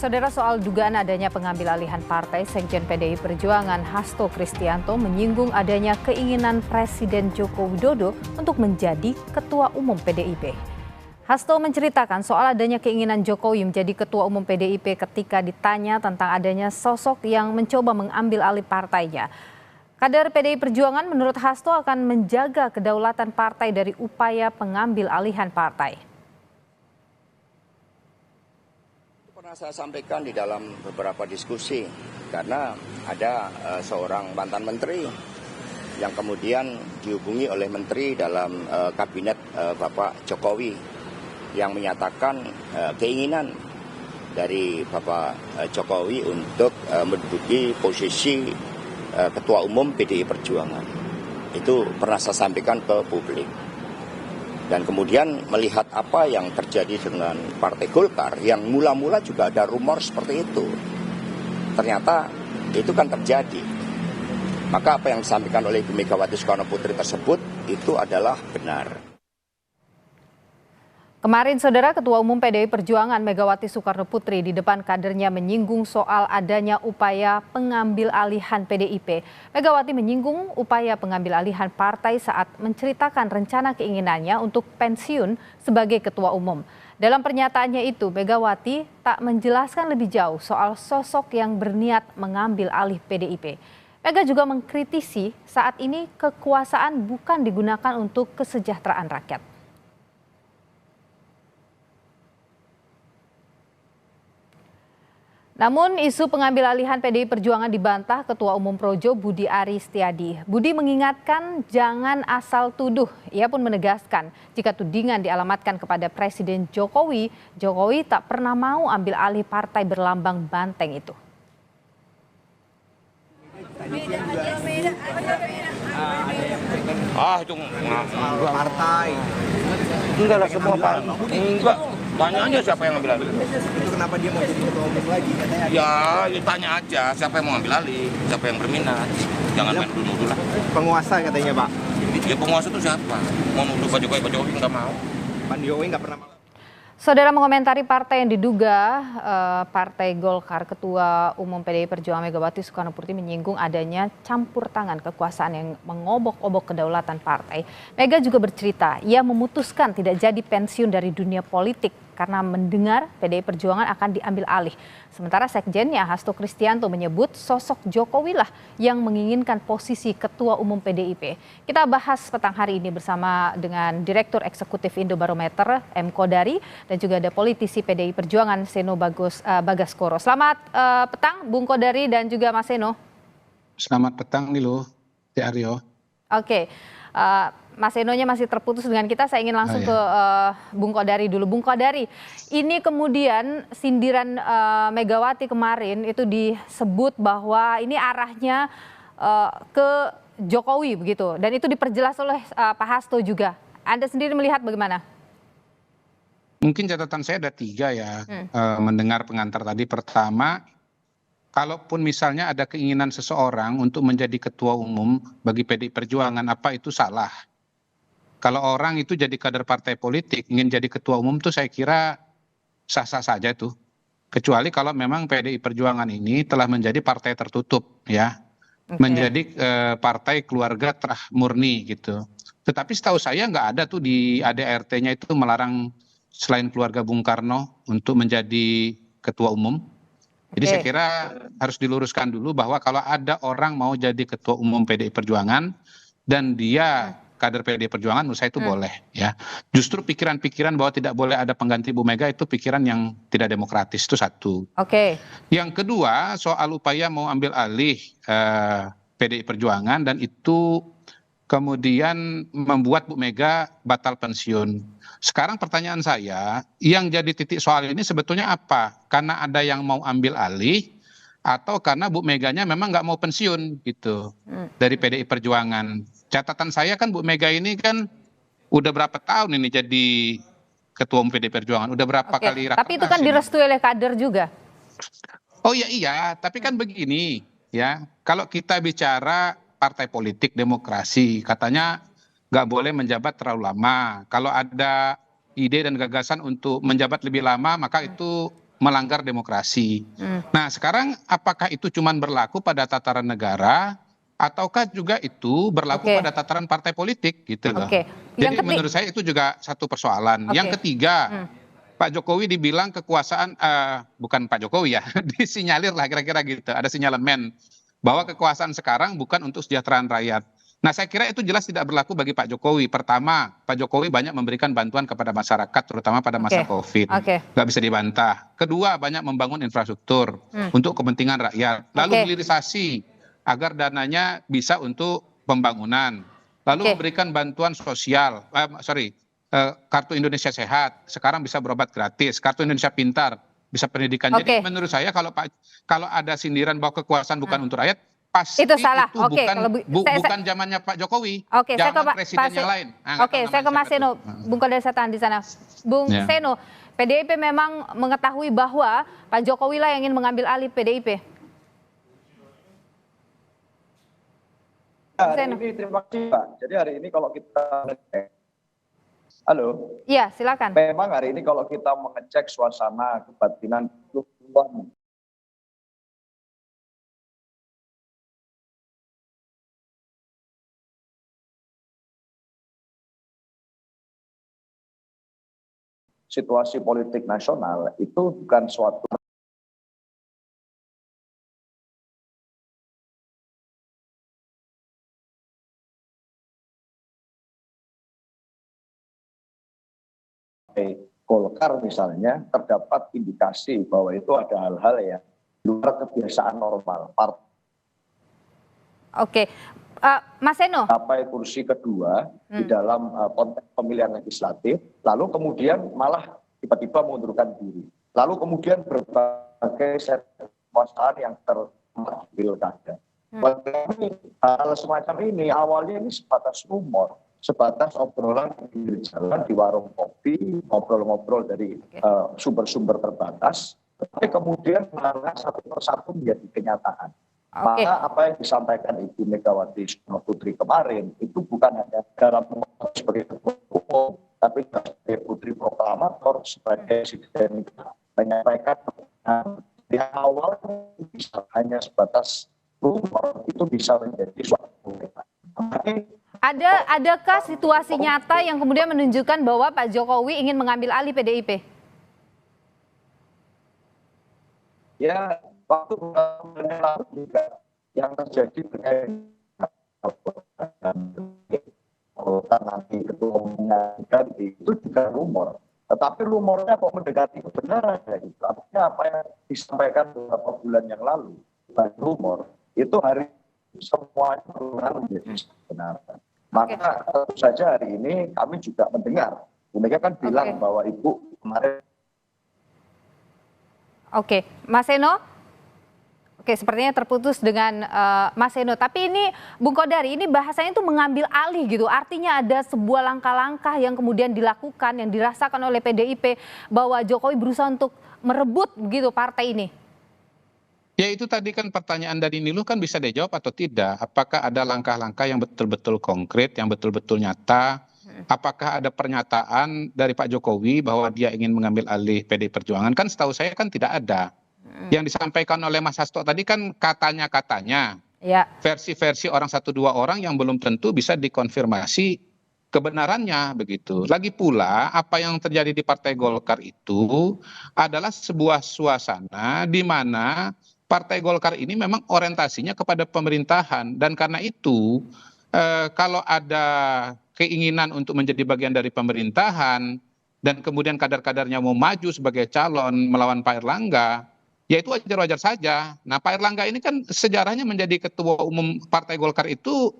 Saudara, soal dugaan adanya pengambil alihan partai, Sekjen PDI Perjuangan Hasto Kristianto menyinggung adanya keinginan Presiden Joko Widodo untuk menjadi Ketua Umum PDIP. Hasto menceritakan soal adanya keinginan Jokowi menjadi Ketua Umum PDIP ketika ditanya tentang adanya sosok yang mencoba mengambil alih partainya. Kader PDI Perjuangan menurut Hasto akan menjaga kedaulatan partai dari upaya pengambil alihan partai. Pernah saya sampaikan di dalam beberapa diskusi, karena ada seorang mantan menteri yang kemudian dihubungi oleh menteri dalam kabinet Bapak Jokowi yang menyatakan keinginan dari Bapak Jokowi untuk menduduki posisi Ketua Umum PDI Perjuangan. Itu pernah saya sampaikan ke publik. Dan kemudian melihat apa yang terjadi dengan Partai Golkar yang mula-mula juga ada rumor seperti itu. Ternyata itu kan terjadi. Maka apa yang disampaikan oleh Ibu Megawati Soekarno Putri tersebut itu adalah benar. Kemarin, Saudara, Ketua Umum PDI Perjuangan Megawati Soekarno Putri di depan kadernya menyinggung soal adanya upaya pengambil alihan PDIP. Megawati menyinggung upaya pengambil alihan partai saat menceritakan rencana keinginannya untuk pensiun sebagai Ketua Umum. Dalam pernyataannya itu, Megawati tak menjelaskan lebih jauh soal sosok yang berniat mengambil alih PDIP. Mega juga mengkritisi saat ini kekuasaan bukan digunakan untuk kesejahteraan rakyat. Namun isu pengambil alihan PDI Perjuangan dibantah Ketua Umum Projo Budi Aris Setiadi. Budi mengingatkan jangan asal tuduh. Ia pun menegaskan jika tudingan dialamatkan kepada Presiden Jokowi, Jokowi tak pernah mau ambil alih partai berlambang banteng itu. Itu partai. Enggak lah, semua partai. Enggak. Tanya aja siapa yang ngambil alih. Itu kenapa dia mau jadi ketua umum lagi katanya? Ya tanya aja siapa yang mau ngambil alih, siapa yang berminat. Jangan main dulu lah. Penguasa katanya, Pak. Ya penguasa itu siapa? Mau nuduh Pak Jokowi nggak mau. Pak Jokowi nggak pernah mau. Saudara, mengomentari partai yang diduga Partai Golkar, Ketua Umum PDI Perjuangan Megawati Soekarno Putri menyinggung adanya campur tangan kekuasaan yang mengobok-obok kedaulatan partai. Mega juga bercerita, ia memutuskan tidak jadi pensiun dari dunia politik karena mendengar PDI Perjuangan akan diambil alih. Sementara sekjennya Hasto Kristianto menyebut sosok Jokowi lah yang menginginkan posisi Ketua Umum PDIP. Kita bahas petang hari ini bersama dengan Direktur Eksekutif Indobarometer M. Kodari dan juga ada politisi PDI Perjuangan Seno Bagaskoro. Selamat petang Bung Kodari dan juga Mas Seno. Selamat petang nih loh, Aryo. Oke. Mas Enonya masih terputus dengan kita, saya ingin langsung ke Bung Kodari dulu. Bung Kodari, ini kemudian sindiran Megawati kemarin itu disebut bahwa ini arahnya ke Jokowi begitu, dan itu diperjelas oleh Pak Hasto juga. Anda sendiri melihat bagaimana? Mungkin catatan saya ada 3 ya, mendengar pengantar tadi. Pertama, kalaupun misalnya ada keinginan seseorang untuk menjadi ketua umum bagi PDI Perjuangan, apa itu salah? Kalau orang itu jadi kader partai politik, ingin jadi ketua umum tuh saya kira sah-sah saja tuh. Kecuali kalau memang PDI Perjuangan ini telah menjadi partai tertutup ya. Menjadi partai keluarga terah murni gitu. Tetapi setahu saya nggak ada tuh di ADRT-nya itu melarang selain keluarga Bung Karno untuk menjadi ketua umum. Jadi saya kira harus diluruskan dulu bahwa kalau ada orang mau jadi ketua umum PDI Perjuangan dan dia kader PDI Perjuangan, menurut saya itu boleh ya. Justru pikiran-pikiran bahwa tidak boleh ada pengganti Bu Mega itu pikiran yang tidak demokratis, itu satu. Yang kedua, soal upaya mau ambil alih PDI Perjuangan dan itu kemudian membuat Bu Mega batal pensiun. Sekarang pertanyaan saya, yang jadi titik soal ini sebetulnya apa? Karena ada yang mau ambil alih atau karena Bu Meganya memang nggak mau pensiun gitu dari PDI Perjuangan. Catatan saya kan Bu Mega ini kan udah berapa tahun ini jadi ketua umum PDI Perjuangan, udah berapa kali rakernas. Tapi itu kan direstui oleh kader juga. Oh iya, tapi kan begini ya, kalau kita bicara partai politik demokrasi, katanya nggak boleh menjabat terlalu lama. Kalau ada ide dan gagasan untuk menjabat lebih lama, maka itu melanggar demokrasi. Nah, sekarang apakah itu cuma berlaku pada tataran negara ataukah juga itu berlaku pada tataran partai politik gitu loh. Jadi menurut saya itu juga satu persoalan. Yang ketiga, Pak Jokowi dibilang kekuasaan, bukan Pak Jokowi ya, disinyalir lah kira-kira gitu, ada sinyalemen bahwa kekuasaan sekarang bukan untuk kesejahteraan rakyat. Nah, saya kira itu jelas tidak berlaku bagi Pak Jokowi. Pertama, Pak Jokowi banyak memberikan bantuan kepada masyarakat, terutama pada masa COVID. Nggak bisa dibantah. Kedua, banyak membangun infrastruktur untuk kepentingan rakyat. Lalu hilirisasi agar dananya bisa untuk pembangunan. Lalu memberikan bantuan sosial, Kartu Indonesia Sehat, sekarang bisa berobat gratis. Kartu Indonesia Pintar, bisa pendidikan. Jadi menurut saya kalau ada sindiran bahwa kekuasaan bukan untuk rakyat, pasti itu salah. Bukan zamannya Pak Jokowi. Saya ke presiden yang lain. Saya ke Mas Seno. Bung Kodari saya tahan di sana. Bung Seno, PDIP memang mengetahui bahwa Pak Jokowi lah yang ingin mengambil alih PDIP. Hari ini terima kasih Pak. Jadi hari ini kalau kita halo. Iya, silakan. Memang hari ini kalau kita mengecek suasana kebatinan keluhan situasi politik nasional itu bukan suatu Golkar misalnya terdapat indikasi bahwa itu ada hal-hal yang luar kebiasaan normal. Mas Seno. Sampai kursi kedua di dalam konteks pemilihan legislatif, lalu kemudian malah tiba-tiba mengundurkan diri. Lalu kemudian berbagai kekuasaan yang terpilkada. Hal semacam ini awalnya ini sebatas rumor, sebatas obrolan di jalan, di warung kopi, ngobrol-ngobrol dari sumber-sumber terbatas, tapi kemudian malah satu persatu menjadi kenyataan. Maka apa yang disampaikan Ibu Megawati Soekarno Putri kemarin itu bukan hanya dalam sebagai ketua umum, tapi sebagai putri proklamator, sebagai presiden menyampaikan di awal bisa hanya sebatas rumor, itu bisa menjadi suatu Adakah situasi nyata yang kemudian menunjukkan bahwa Pak Jokowi ingin mengambil alih PDIP? Ya, waktu lalu juga yang terjadi dengan nanti ketua umumnya ganti itu juga rumor. Tetapi rumornya kok mendekati kebenaran ya gitu. Artinya apa yang disampaikan beberapa bulan yang lalu bukan rumor, itu hari semuanya menjadi kebenaran. Maka tentu saja hari ini kami juga mendengar, Bu Mega kan bilang bahwa Ibu kemarin. Mas Seno. Sepertinya terputus dengan Mas Seno. Tapi ini Bung Kodari, ini bahasanya itu mengambil alih gitu. Artinya ada sebuah langkah-langkah yang kemudian dilakukan, yang dirasakan oleh PDIP bahwa Jokowi berusaha untuk merebut begitu partai ini. Ya itu tadi kan pertanyaan dari Niluh kan bisa dijawab atau tidak. Apakah ada langkah-langkah yang betul-betul konkret, yang betul-betul nyata? Apakah ada pernyataan dari Pak Jokowi bahwa dia ingin mengambil alih PDI Perjuangan? Kan setahu saya kan tidak ada. Yang disampaikan oleh Mas Hasto tadi kan katanya-katanya. Versi-versi orang satu dua orang yang belum tentu bisa dikonfirmasi kebenarannya begitu. Lagi pula apa yang terjadi di Partai Golkar itu adalah sebuah suasana di mana Partai Golkar ini memang orientasinya kepada pemerintahan, dan karena itu kalau ada keinginan untuk menjadi bagian dari pemerintahan dan kemudian kader-kadernya mau maju sebagai calon melawan Pak Erlangga, ya itu wajar-wajar saja. Nah, Pak Erlangga ini kan sejarahnya menjadi ketua umum Partai Golkar itu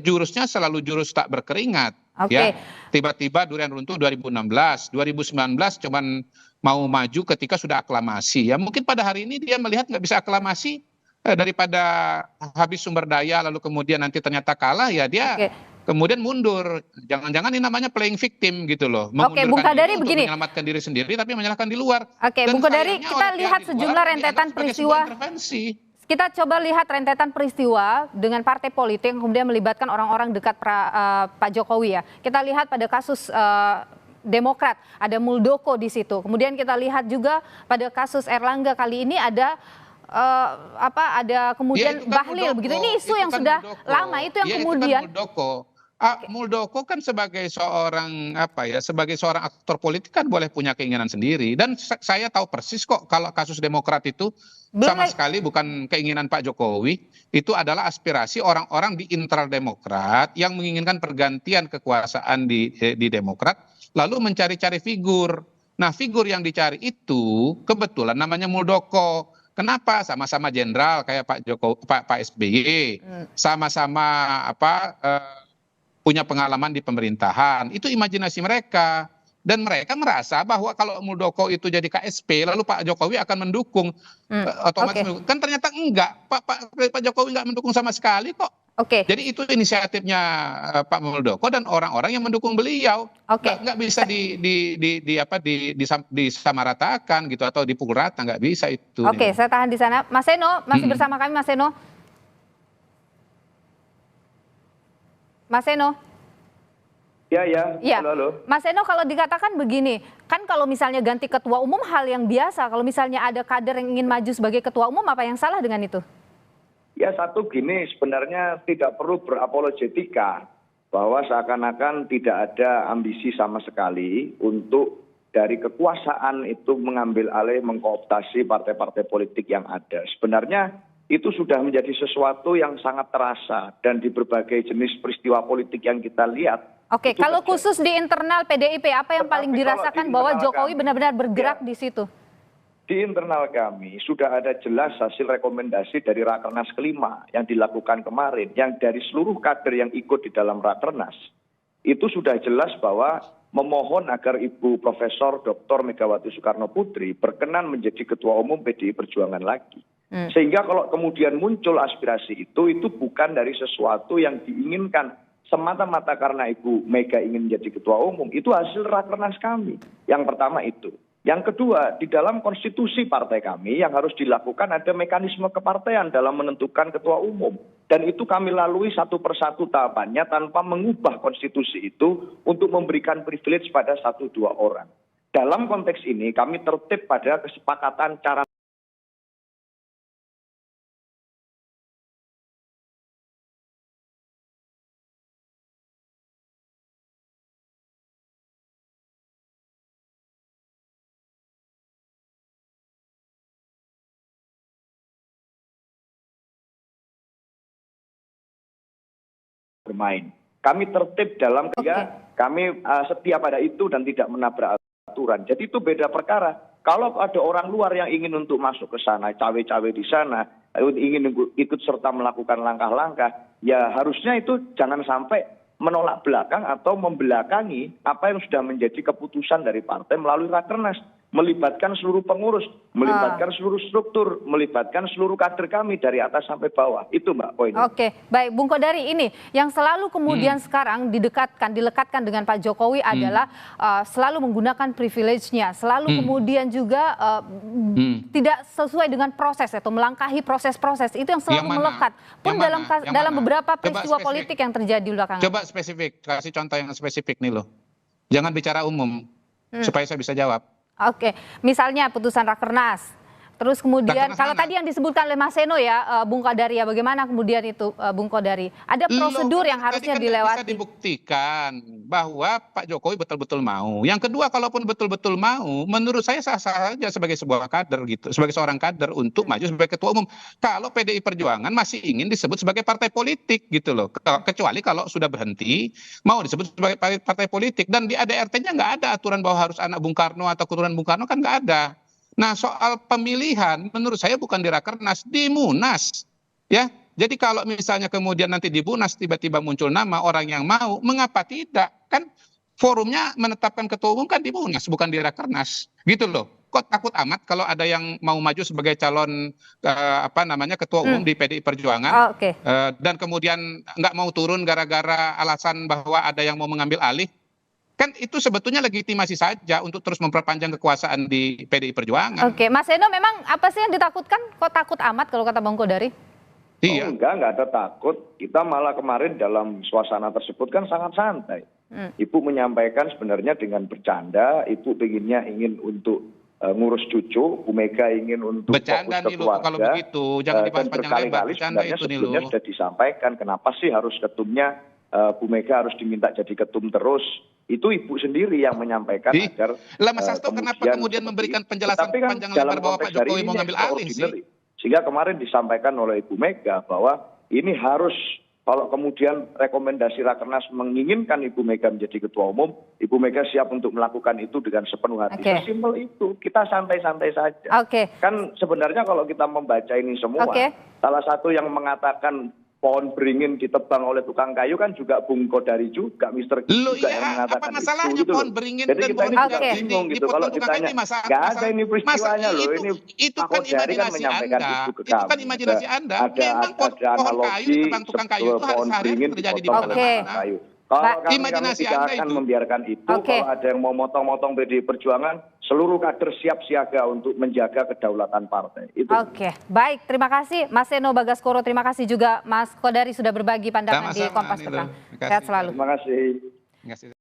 jurusnya selalu jurus tak berkeringat. Ya, tiba-tiba durian runtuh 2016, 2019 cuman mau maju ketika sudah aklamasi. Ya mungkin pada hari ini dia melihat nggak bisa aklamasi, daripada habis sumber daya lalu kemudian nanti ternyata kalah, ya dia kemudian mundur. Jangan-jangan ini namanya playing victim gitu loh. Bung Kodari begini. Menyelamatkan diri sendiri tapi menyalahkan di luar. Bung Kodari, kita lihat sejumlah rentetan peristiwa. Kita coba lihat rentetan peristiwa dengan partai politik yang kemudian melibatkan orang-orang dekat Pak Jokowi ya. Kita lihat pada kasus Demokrat, ada Muldoko di situ. Kemudian kita lihat juga pada kasus Erlangga kali ini ada ada kemudian kan Bahlil Muldoko, begitu. Ini isu yang kan sudah Muldoko. lama itu yang Itu kemudian kan Muldoko. Muldoko kan sebagai seorang sebagai seorang aktor politik kan boleh punya keinginan sendiri, dan saya tahu persis kok kalau kasus Demokrat itu sama sekali bukan keinginan Pak Jokowi, itu adalah aspirasi orang-orang di internal Demokrat yang menginginkan pergantian kekuasaan di Demokrat, lalu mencari-cari figur. Nah, figur yang dicari itu kebetulan namanya Muldoko. Kenapa? Sama-sama jenderal kayak Pak Jokowi, Pak SBY, sama-sama punya pengalaman di pemerintahan. Itu imajinasi mereka. Dan mereka merasa bahwa kalau Muldoko itu jadi KSP, lalu Pak Jokowi akan mendukung otomatis. Kan ternyata enggak. Pak Jokowi enggak mendukung sama sekali kok. Jadi itu inisiatifnya Pak Muldoko dan orang-orang yang mendukung beliau. Nggak bisa disamaratakan gitu atau dipukul rata, nggak bisa itu. Saya tahan di sana. Mas Seno masih bersama kami, Mas Seno. Mas Seno. Ya. Halo. Mas Seno, kalau dikatakan begini, kan kalau misalnya ganti ketua umum hal yang biasa, kalau misalnya ada kader yang ingin maju sebagai ketua umum, apa yang salah dengan itu? Ya, satu gini, sebenarnya tidak perlu berapologetika bahwa seakan-akan tidak ada ambisi sama sekali untuk dari kekuasaan itu mengambil alih, mengkooptasi partai-partai politik yang ada. Sebenarnya itu sudah menjadi sesuatu yang sangat terasa dan di berbagai jenis peristiwa politik yang kita lihat. Kalau khusus di internal PDIP, apa yang paling dirasakan bahwa Jokowi benar-benar bergerak di situ? Di internal kami sudah ada jelas hasil rekomendasi dari Rakernas kelima yang dilakukan kemarin, yang dari seluruh kader yang ikut di dalam Rakernas, itu sudah jelas bahwa memohon agar Ibu Profesor Dr. Megawati Soekarno Putri berkenan menjadi Ketua Umum PDI Perjuangan lagi. Sehingga kalau kemudian muncul aspirasi itu bukan dari sesuatu yang diinginkan semata-mata karena Ibu Mega ingin menjadi Ketua Umum, itu hasil Rakernas kami. Yang pertama itu. Yang kedua, di dalam konstitusi partai kami yang harus dilakukan ada mekanisme kepartaian dalam menentukan ketua umum. Dan itu kami lalui satu persatu tahapannya tanpa mengubah konstitusi itu untuk memberikan privilege pada 1-2 orang. Dalam konteks ini kami tertib pada kesepakatan cara bermain. Kami tertib dalam kami setia pada itu dan tidak menabrak aturan. Jadi itu beda perkara. Kalau ada orang luar yang ingin untuk masuk ke sana, cawe-cawe di sana, ingin ikut serta melakukan langkah-langkah, ya harusnya itu jangan sampai menolak belakang atau membelakangi apa yang sudah menjadi keputusan dari partai melalui Rakernas. Melibatkan seluruh pengurus, melibatkan seluruh struktur, melibatkan seluruh kader kami dari atas sampai bawah. Itu Mbak poinnya. Baik, Bung Kodari, ini yang selalu kemudian sekarang dilekatkan dengan Pak Jokowi adalah selalu menggunakan privilege-nya, selalu kemudian juga tidak sesuai dengan proses atau melangkahi proses-proses. Itu yang selalu melekat. Pun dalam beberapa peristiwa politik yang terjadi belakangan. Coba spesifik, kasih contoh yang spesifik nih loh. Jangan bicara umum, supaya saya bisa jawab. Misalnya putusan Rakernas. Terus kemudian kalau tadi yang disebutkan oleh Mas Seno ya, Bung Kodari, ya bagaimana kemudian itu Bung Kodari? Ada prosedur yang harusnya dilewati. Bisa dibuktikan bahwa Pak Jokowi betul-betul mau. Yang kedua, kalaupun betul-betul mau, menurut saya sah-sah saja sebagai sebuah kader gitu, sebagai seorang kader untuk maju sebagai ketua umum. Kalau PDI Perjuangan masih ingin disebut sebagai partai politik gitu loh. Kecuali kalau sudah berhenti mau disebut sebagai partai politik, dan di ADRT-nya nggak ada aturan bahwa harus anak Bung Karno atau keturunan Bung Karno, kan nggak ada. Nah, soal pemilihan menurut saya bukan di Rakernas, di Munas. Ya, jadi kalau misalnya kemudian nanti di Munas tiba-tiba muncul nama orang yang mau, mengapa tidak? Kan forumnya menetapkan ketua umum kan di Munas, bukan di Rakernas. Gitu loh. Kok takut amat kalau ada yang mau maju sebagai calon ketua umum di PDI Perjuangan, dan kemudian nggak mau turun gara-gara alasan bahwa ada yang mau mengambil alih? Kan itu sebetulnya legitimasi saja untuk terus memperpanjang kekuasaan di PDI Perjuangan. Mas Seno, memang apa sih yang ditakutkan? Kok takut amat kalau kata Bang Kodari? Iya. Enggak ada takut. Kita malah kemarin dalam suasana tersebut kan sangat santai. Ibu menyampaikan sebenarnya dengan bercanda, Ibu ingin untuk ngurus cucu, Bu Mega ingin untuk Bercanda fokus ke nih lu kalau keluarga. begitu, jangan dibahas Dan panjang lebar. berkali-kali Bercanda sebenarnya itu nih lu. sebelumnya sudah disampaikan, kenapa sih harus ketumnya Bu Mega harus diminta jadi ketum terus. Itu Ibu sendiri yang menyampaikan agar Lah Mas Hasto kenapa kemudian memberikan penjelasan Tetapi kan panjang dalam lebar bahwa Pak konteks hari Jokowi ini mau ngambil alih sih? extraordinary. Sehingga kemarin disampaikan oleh Ibu Mega bahwa ini harus, kalau kemudian rekomendasi Rakernas menginginkan Ibu Mega menjadi ketua umum, Ibu Mega siap untuk melakukan itu dengan sepenuh hati. Oke. Sesimpel itu, kita santai-santai saja. Oke. Kan sebenarnya kalau kita membaca ini semua, Oke. salah satu yang mengatakan pohon beringin ditebang oleh tukang kayu kan juga Bung Kodari juga, Mr. G Lu juga iya, yang mengatakan apa masalahnya itu. pohon beringin Jadi dan kita pohon ini juga Oke. bingung gitu dipotong kalau tukang kayu ditanya. ini masalah. Nggak ada ini peristiwanya loh, ini itu Pak kan Kodari kan imajinasi menyampaikan Anda. itu ke Itu kan kami. imajinasi Anda. Ada Memang pohon kayu analogi ditebang tukang kayu itu pohon sehari-hari beringin terjadi di dipotong mana-mana. oleh tukang kayu. Kalau kami Imajinasi tidak Anda akan itu. membiarkan itu. Oke. Kalau ada yang mau motong-motong PDI Perjuangan, seluruh kader siap siaga untuk menjaga kedaulatan partai. Itu. Oke, baik. Terima kasih Mas Seno Bagaskoro. Terima kasih juga Mas Kodari sudah berbagi pandangan di Sama-sama, Kompas Nilo. Petang. Terima kasih. Sehat selalu. Terima kasih. Terima kasih.